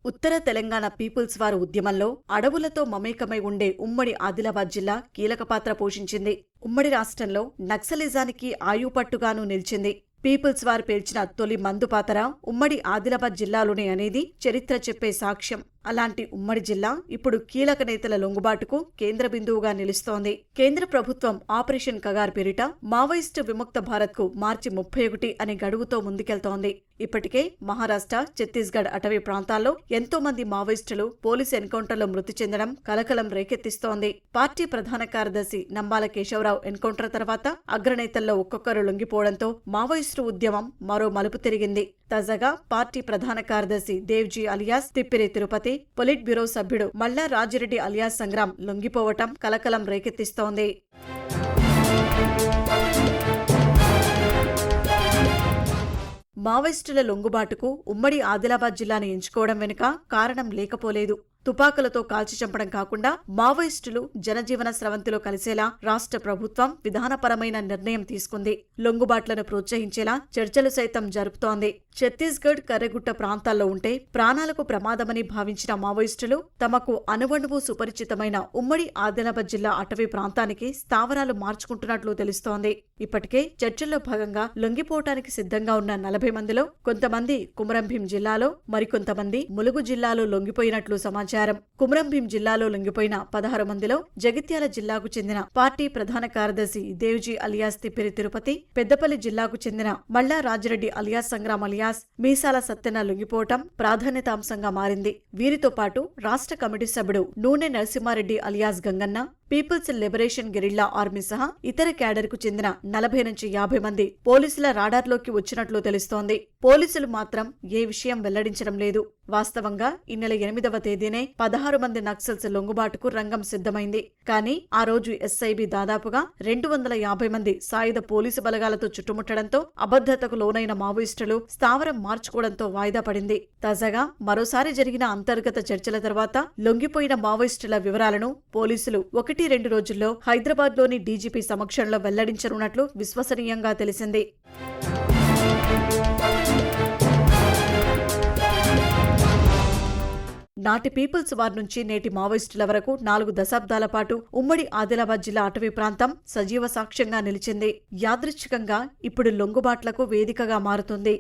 ఉత్తర Telangana peoples war ఉద్యమంలో అడవులతో మమేకమై ఉండే ఉమ్మడి ఆదిలాబాద్ జిల్లా కీలక పాత్ర పోషించింది. ఉమ్మడి రాష్ట్రంలో నక్సలిజానికి ఆయుపట్టుగాను నిలిచింది. పీపుల్స్ వార్ పేల్చిన తొలి మందు పాతర ఉమ్మడి ఆదిలాబాద్ జిల్లాలోనే అనేది చరిత్ర చెప్పే సాక్ష్యం. అలాంటి ఉమ్మడి జిల్లా ఇప్పుడు కీలక నేతల లొంగుబాటుకు కేంద్ర బిందువుగా నిలుస్తోంది. కేంద్ర ప్రభుత్వం ఆపరేషన్ కగార్ పేరిట మావోయిస్టు విముక్త భారత్కు మార్చి 31 అనే గడువుతో ముందుకెళ్తోంది. ఇప్పటికే మహారాష్ట్ర, ఛత్తీస్గఢ్ అటవీ ప్రాంతాల్లో ఎంతో మంది మావోయిస్టులు పోలీసు ఎన్కౌంటర్లో మృతి చెందడం కలకలం రేకెత్తిస్తోంది. పార్టీ ప్రధాన కార్యదర్శి నంబాల కేశవరావు ఎన్కౌంటర్ తర్వాత అగ్రనేతల్లో ఒక్కొక్కరు లొంగిపోవడంతో మావోయిస్టు ఉద్యమం మరో మలుపు తిరిగింది. తాజాగా పార్టీ ప్రధాన కార్యదర్శి Devji alias Tippiri Tirupati, polit bureau సభ్యుడు మల్లా రాజిరెడ్డి అలియాస్ సంగ్రామ్ లొంగిపోవటం కలకలం రేకెత్తిస్తోంది. మావోయిస్టుల లొంగుబాటుకు ఉమ్మడి ఆదిలాబాద్ జిల్లాను ఎంచుకోవడం వెనుక కారణం లేకపోలేదు. తుపాకులతో కాల్చి చంపడం కాకుండా మావోయిస్టులు జనజీవన స్రవంతిలో కలిసేలా రాష్ట్ర ప్రభుత్వం విధానపరమైన నిర్ణయం తీసుకుంది. లొంగుబాట్లను ప్రోత్సహించేలా చర్చలు సైతం జరుపుతోంది. ఛత్తీస్గఢ్, కర్రెగుట్ట ప్రాంతాల్లో ఉంటే ప్రాణాలకు ప్రమాదమని భావించిన మావోయిస్టులు తమకు అణువణువు సుపరిచితమైన ఉమ్మడి ఆదిలాబాద్ జిల్లా అటవీ ప్రాంతానికి స్థావరాలు మార్చుకుంటున్నట్లు తెలుస్తోంది. ఇప్పటికే చర్చల్లో భాగంగా లొంగిపోవటానికి సిద్ధంగా ఉన్న 40 మందిలో కొంతమంది కుమ్రంభీం జిల్లాలో, మరికొంతమంది ములుగు జిల్లాలో లొంగిపోయినట్లు సమాచారం. కుమ్రంభీం జిల్లాలో లొంగిపోయిన 16 మందిలో జగిత్యాల జిల్లాకు చెందిన పార్టీ ప్రధాన కార్యదర్శి దేవ్జీ అలియాస్ తిప్పిరి తిరుపతి, పెద్దపల్లి జిల్లాకు చెందిన మల్లా రాజిరెడ్డి అలియాస్ సంగ్రామ్ అలియాస్ మీసాల సత్తెన లొంగిపోవటం ప్రాధాన్యతాంశంగా మారింది. వీరితో పాటు రాష్ట్ర కమిటీ సభ్యుడు Nune Narasimha Reddy alias Ganganna, people's liberation guerrilla army సహా ఇతర క్యాడర్కు చెందిన 40 నుంచి 50 మంది పోలీసుల రాడార్లోకి వచ్చినట్లు తెలుస్తోంది. పోలీసులు మాత్రం ఏ విషయం వెల్లడించడం లేదు. వాస్తవంగా ఈ నెల 8వ తేదీనే 16 మంది నక్సల్స్ లొంగుబాటుకు రంగం సిద్ధమైంది. కానీ ఆ రోజు ఎస్ఐబి దాదాపుగా 250 మంది సాయుధ పోలీసు బలగాలతో చుట్టుముట్టడంతో అభద్రతకు లోనైన మావోయిస్టులు స్థావరం మార్చుకోవడంతో వాయిదా పడింది. తాజాగా మరోసారి జరిగిన అంతర్గత చర్చల తర్వాత లొంగిపోయిన మావోయిస్టుల వివరాలను పోలీసులు 1-2 రోజుల్లో హైదరాబాద్లోని డీజీపీ సమక్షంలో వెల్లడించనున్నట్లు విశ్వసనీయంగా తెలిసింది. నాటి పీపుల్స్ వార్ నుంచి నేటి మావోయిస్టుల వరకు 4 దశాబ్దాల పాటు ఉమ్మడి ఆదిలాబాద్ జిల్లా అటవీ ప్రాంతం సజీవ సాక్ష్యంగా నిలిచింది. యాదృచ్ఛికంగా ఇప్పుడు లొంగుబాట్లకు వేదికగా మారుతుంది.